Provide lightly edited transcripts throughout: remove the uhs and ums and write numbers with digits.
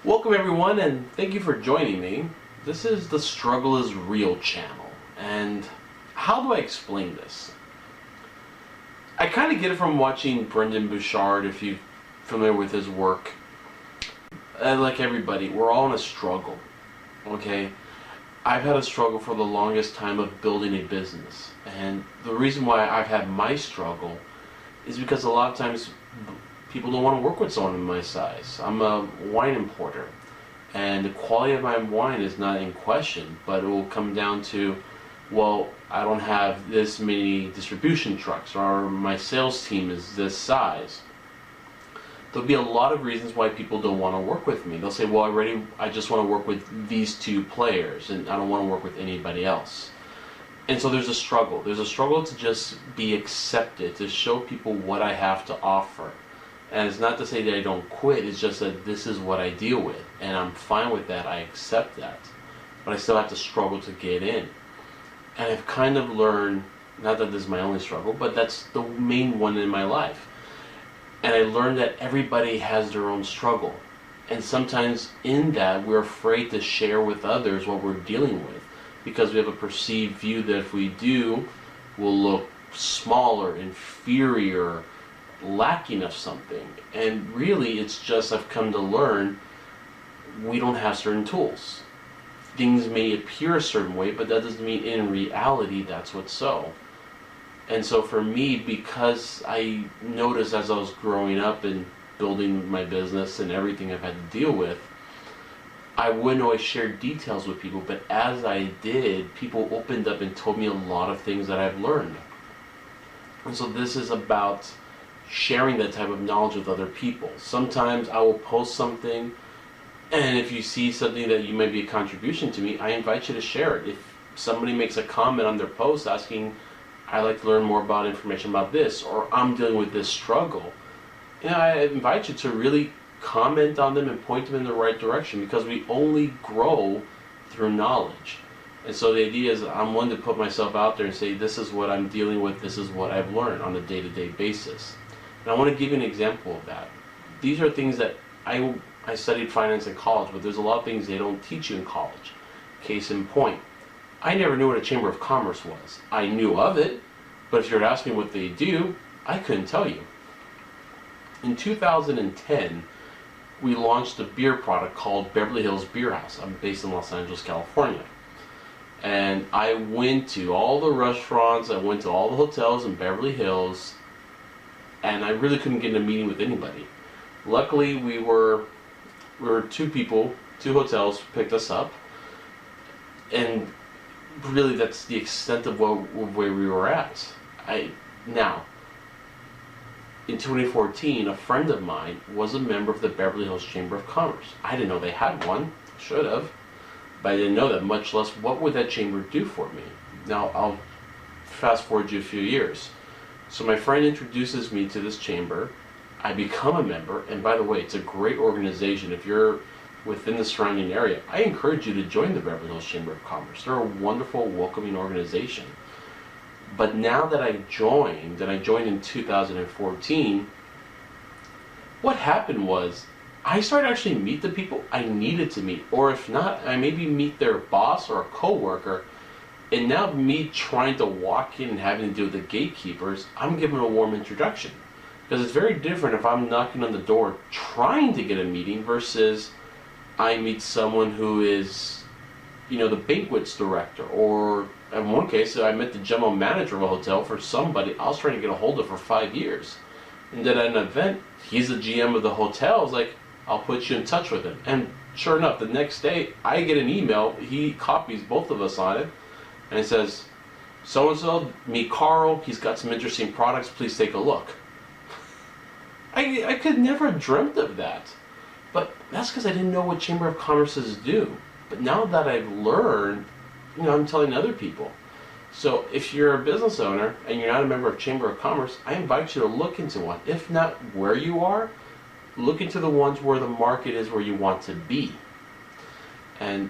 Welcome everyone, and thank you for joining me. This is the Struggle is Real channel, and how do I explain this? I kind of get it from watching Brendan Bouchard, if you're familiar with his work. Like everybody, we're all in a struggle, okay? I've had a struggle for the longest time of building a business, and the reason why I've had my struggle is because a lot of times people don't want to work with someone in my size. I'm a wine importer, and the quality of my wine is not in question, but it will come down to, well, I don't have this many distribution trucks, or my sales team is this size. There'll be a lot of reasons why people don't want to work with me. They'll say, well, I just want to work with these two players, and I don't want to work with anybody else. And so there's a struggle. There's a struggle to just be accepted, to show people what I have to offer. And it's not to say that I don't quit, it's just that this is what I deal with. And I'm fine with that, I accept that. But I still have to struggle to get in. And I've kind of learned, not that this is my only struggle, but that's the main one in my life. And I learned that everybody has their own struggle. And sometimes in that, we're afraid to share with others what we're dealing with, because we have a perceived view that if we do, we'll look smaller, inferior, lacking of something. And really, it's just I've come to learn we don't have certain tools. Things may appear a certain way, but that doesn't mean in reality that's what's so. And so for me, because I noticed as I was growing up and building my business and everything I've had to deal with, I wouldn't always share details with people, but as I did, people opened up and told me a lot of things that I've learned. And so this is about sharing that type of knowledge with other people. Sometimes I will post something, and if you see something that you might be a contribution to me, I invite you to share it. If somebody makes a comment on their post asking, I'd like to learn more about information about this, or I'm dealing with this struggle, I invite you to really comment on them and point them in the right direction, because we only grow through knowledge. And so the idea is I'm willing to put myself out there and say, this is what I'm dealing with, this is what I've learned on a day-to-day basis. And I want to give you an example of that. These are things that I studied finance in college, but there's a lot of things they don't teach you in college. Case in point, I never knew what a Chamber of Commerce was. I knew of it, but if you were to ask me what they do, I couldn't tell you. In 2010, we launched a beer product called Beverly Hills Beer House. I'm based in Los Angeles, California. And I went to all the restaurants, I went to all the hotels in Beverly Hills, and I really couldn't get in a meeting with anybody. Luckily, we were two people, two hotels picked us up, and really that's the extent of where we were at. Now, in 2014, a friend of mine was a member of the Beverly Hills Chamber of Commerce. I didn't know they had one, should have, but I didn't know that, much less what would that chamber do for me. Now, I'll fast forward you a few years. So my friend introduces me to this chamber. I become a member, and by the way, it's a great organization. If you're within the surrounding area, I encourage you to join the Beverly Hills Chamber of Commerce. They're a wonderful, welcoming organization. But now that I joined, and I joined in 2014, what happened was I started to actually meet the people I needed to meet, or if not, I maybe meet their boss or a coworker. And now me trying to walk in and having to deal with the gatekeepers, I'm giving a warm introduction. Because it's very different if I'm knocking on the door trying to get a meeting versus I meet someone who is, the banquets director, or in one case I met the general manager of a hotel for somebody I was trying to get a hold of for 5 years. And then at an event, he's the GM of the hotel. I was like, I'll put you in touch with him. And sure enough, the next day I get an email, he copies both of us on it, and it says, so-and-so, meet Carl, he's got some interesting products, please take a look. I could never have dreamt of that. But that's because I didn't know what Chamber of Commerce's do. But now that I've learned, I'm telling other people. So if you're a business owner and you're not a member of Chamber of Commerce, I invite you to look into one. If not where you are, look into the ones where the market is where you want to be. And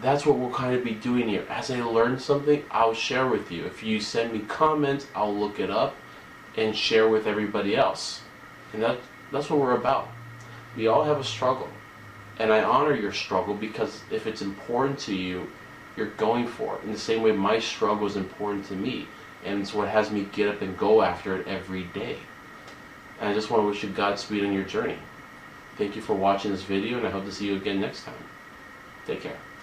that's what we'll kind of be doing here. As I learn something, I'll share with you. If you send me comments, I'll look it up and share with everybody else. And that's what we're about. We all have a struggle. And I honor your struggle, because if it's important to you, you're going for it. In the same way my struggle is important to me, and it's what has me get up and go after it every day. And I just want to wish you Godspeed on your journey. Thank you for watching this video, and I hope to see you again next time. Take care.